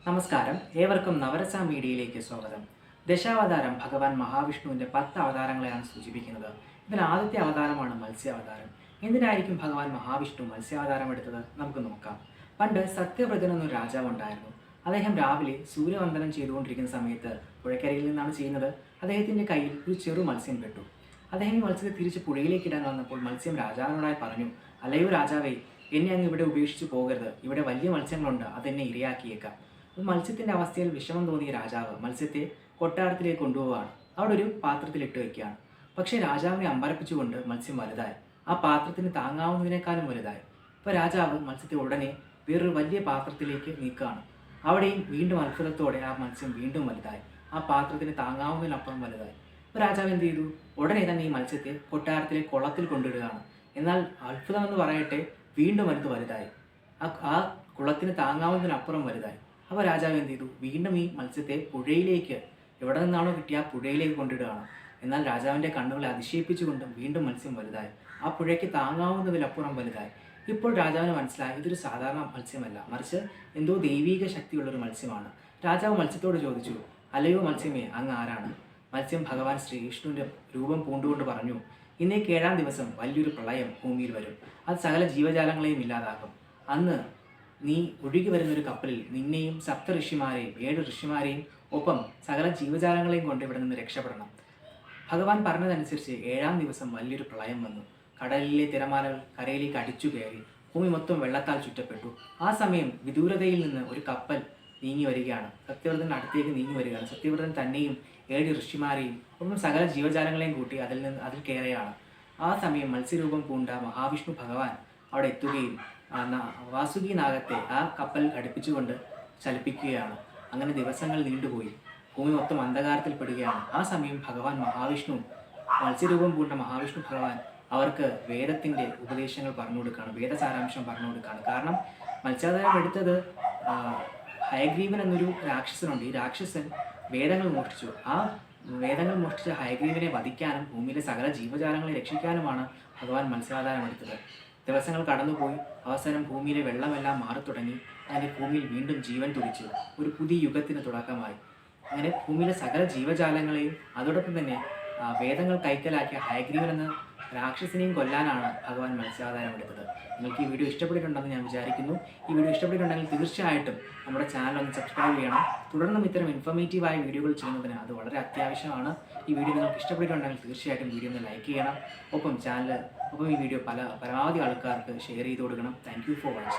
നമസ്കാരം, ഏവർക്കും നവരസ മീഡിയയിലേക്ക് സ്വാഗതം. ദശാവതാരം ഭഗവാൻ മഹാവിഷ്ണുവിൻ്റെ 10 അവതാരങ്ങളെയാണ് സൂചിപ്പിക്കുന്നത്. ഇതിൽ ആദ്യത്തെ അവതാരമാണ് മത്സ്യാവതാരം. എന്തിനായിരിക്കും ഭഗവാൻ മഹാവിഷ്ണു മത്സ്യാവതാരം എടുത്തത്? നമുക്ക് നോക്കാം. പണ്ട് സത്യവ്രതൻ എന്നൊരു രാജാവ് ഉണ്ടായിരുന്നു. അദ്ദേഹം രാവിലെ സൂര്യവന്ദനം ചെയ്തുകൊണ്ടിരിക്കുന്ന സമയത്ത് പുഴക്കരയിൽ നിന്നാണ് ചെയ്യുന്നത്. അദ്ദേഹത്തിൻ്റെ കയ്യിൽ ഒരു ചെറു മത്സ്യം പെട്ടു. അദ്ദേഹം ഈ മത്സ്യത്തെ തിരിച്ച് പുഴയിലേക്ക് ഇടാൻ വന്നപ്പോൾ മത്സ്യം രാജാവിനോടായി പറഞ്ഞു, അല്ലയോ രാജാവേ, എന്നെ അങ്ങ് ഇവിടെ ഉപേക്ഷിച്ച് പോകരുത്. ഇവിടെ വലിയ മത്സ്യങ്ങളുണ്ട്, അതെന്നെ ഇരയാക്കിയേക്കാം. മത്സ്യത്തിൻ്റെ അവസ്ഥയിൽ വിഷമം തോന്നിയ രാജാവ് മത്സ്യത്തെ കൊട്ടാരത്തിലേക്ക് കൊണ്ടുപോവുകയാണ്. അവിടെ ഒരു പാത്രത്തിലിട്ട് വയ്ക്കുകയാണ്. പക്ഷേ രാജാവിനെ അമ്പരപ്പിച്ചുകൊണ്ട് മത്സ്യം വലുതായി. ആ പാത്രത്തിന് താങ്ങാവുന്നതിനേക്കാളും വലുതായി. ഇപ്പോൾ രാജാവ് മത്സ്യത്തെ ഉടനെ വേറൊരു വലിയ പാത്രത്തിലേക്ക് നീക്കുകയാണ്. അവിടെയും വീണ്ടും അത്ഭുതത്തോടെ ആ മത്സ്യം വീണ്ടും വലുതായി. ആ പാത്രത്തിന് താങ്ങാവുന്നതിനപ്പുറം വലുതായി. ഇപ്പോൾ രാജാവ് എന്ത് ചെയ്തു? ഉടനെ തന്നെ ഈ മത്സ്യത്തെ കൊട്ടാരത്തിലെ കുളത്തിൽ കൊണ്ടിടുകയാണ്. എന്നാൽ അത്ഭുതമെന്ന് പറയട്ടെ, വീണ്ടും വലുതായി. ആ കുളത്തിന് താങ്ങാവുന്നതിനപ്പുറം വലുതായി. അപ്പോൾ രാജാവ് എന്ത് ചെയ്തു? വീണ്ടും ഈ മത്സ്യത്തെ പുഴയിലേക്ക്, എവിടെ നിന്നാണോ കിട്ടിയ ആ പുഴയിലേക്ക് കൊണ്ടിടുകയാണ്. എന്നാൽ രാജാവിൻ്റെ കണ്ണുകളെ അതിശയിപ്പിച്ചുകൊണ്ടും വീണ്ടും മത്സ്യം വലുതായി. ആ പുഴയ്ക്ക് താങ്ങാവുന്നതിലപ്പുറം വലുതായി. ഇപ്പോൾ രാജാവിന് മനസ്സിലായി, ഇതൊരു സാധാരണ മത്സ്യമല്ല, മറിച്ച് എന്തോ ദൈവീക ശക്തിയുള്ളൊരു മത്സ്യമാണ്. രാജാവ് മത്സ്യത്തോട് ചോദിച്ചു, അല്ലയോ മത്സ്യമേ, അങ്ങ് ആരാണ്? മത്സ്യം ഭഗവാൻ ശ്രീവിഷ്ണുവിൻ്റെ രൂപം പൂണ്ടുകൊണ്ട് പറഞ്ഞു, ഇന്നേക്ക് 7-ാം ദിവസം വലിയൊരു പ്രളയം ഭൂമിയിൽ വരും. അത് സകല ജീവജാലങ്ങളെയും ഇല്ലാതാക്കും. അന്ന് നീ ഒഴുകി വരുന്നൊരു കപ്പലിൽ നിന്നെയും 7 ഋഷിമാരെയും 7 ഋഷിമാരെയും ഒപ്പം സകല ജീവജാലങ്ങളെയും കൊണ്ട് ഇവിടെ നിന്ന് രക്ഷപ്പെടണം. ഭഗവാൻ പറഞ്ഞതനുസരിച്ച് 7-ാം ദിവസം വലിയൊരു പ്രളയം വന്നു. കടലിലെ തിരമാലകൾ കരയിലേക്ക് അടിച്ചു കയറി. ഭൂമി മൊത്തം വെള്ളത്താൽ ചുറ്റപ്പെട്ടു. ആ സമയം വിദൂരതയിൽ നിന്ന് ഒരു കപ്പൽ നീങ്ങി വരികയാണ്. സത്യവ്രതൻ അടുത്തേക്ക് നീങ്ങി വരികയാണ്. സത്യവ്രതൻ തന്നെയും 7 ഋഷിമാരെയും ഒപ്പം സകല ജീവജാലങ്ങളെയും കൂട്ടി അതിൽ കയറുകയാണ്. ആ സമയം മത്സ്യരൂപം പൂണ്ട മഹാവിഷ്ണു ഭഗവാൻ അവിടെ എത്തുകയും വാസുകി നാഗത്തെ ആ കപ്പൽ ഘടിപ്പിച്ചുകൊണ്ട് ചലിപ്പിക്കുകയാണ്. അങ്ങനെ ദിവസങ്ങൾ നീണ്ടുപോയി. ഭൂമി മൊത്തം അന്ധകാരത്തിൽപ്പെടുകയാണ്. ആ സമയം ഭഗവാൻ മഹാവിഷ്ണു, മത്സ്യരൂപം പൂണ്ട മഹാവിഷ്ണു ഭഗവാൻ അവർക്ക് വേദത്തിൻ്റെ ഉപദേശങ്ങൾ പറഞ്ഞു കൊടുക്കുകയാണ്, വേദസാരാംശം പറഞ്ഞു കൊടുക്കുകയാണ്. കാരണം മത്സ്യാവതാരം എടുത്തത് ഹയഗ്രീവൻ എന്നൊരു രാക്ഷസനുണ്ട്. ഈ രാക്ഷസൻ വേദങ്ങൾ മോഷ്ടിച്ചു. ആ വേദങ്ങൾ മോഷ്ടിച്ച ഹയഗ്രീവനെ വധിക്കാനും ഭൂമിയിലെ സകല ജീവജാലങ്ങളെ രക്ഷിക്കാനുമാണ് ഭഗവാൻ മത്സ്യാവതാരം എടുത്തത്. ദിവസങ്ങൾ കടന്നുപോയി. അവസാനം ഭൂമിയിലെ വെള്ളമെല്ലാം മാറിത്തുടങ്ങി. അങ്ങനെ ഭൂമിയിൽ വീണ്ടും ജീവൻ തുടിച്ചു. ഒരു പുതിയ യുഗത്തിന് തുടക്കമായി. അങ്ങനെ ഭൂമിയിലെ സകല ജീവജാലങ്ങളെയും അതോടൊപ്പം തന്നെ വേദങ്ങൾ കൈക്കലാക്കിയ ഹയഗ്രീവൻ എന്ന രാക്ഷസിനെയും കൊല്ലാനാണ് ഭഗവാൻ മത്സ്യാവതാരം എടുത്തത്. നിങ്ങൾക്ക് ഈ വീഡിയോ ഇഷ്ടപ്പെട്ടിട്ടുണ്ടെന്ന് ഞാൻ വിചാരിക്കുന്നു. ഈ വീഡിയോ ഇഷ്ടപ്പെട്ടിട്ടുണ്ടെങ്കിൽ തീർച്ചയായിട്ടും നമ്മുടെ ചാനൽ ഒന്ന് സബ്സ്ക്രൈബ് ചെയ്യണം. തുടർന്നും ഇത്തരം ഇൻഫോർമേറ്റീവായ വീഡിയോകൾ ചെയ്യുന്നതിന് അത് വളരെ അത്യാവശ്യമാണ്. ഈ വീഡിയോ നിങ്ങൾക്ക് ഇഷ്ടപ്പെട്ടിട്ടുണ്ടെങ്കിൽ തീർച്ചയായിട്ടും വീഡിയോ ഒന്ന് ലൈക്ക് ചെയ്യണം. ഒപ്പം ഈ വീഡിയോ പരമാവധി ആൾക്കാർക്ക് ഷെയർ ചെയ്ത് കൊടുക്കണം. Thank you for watching.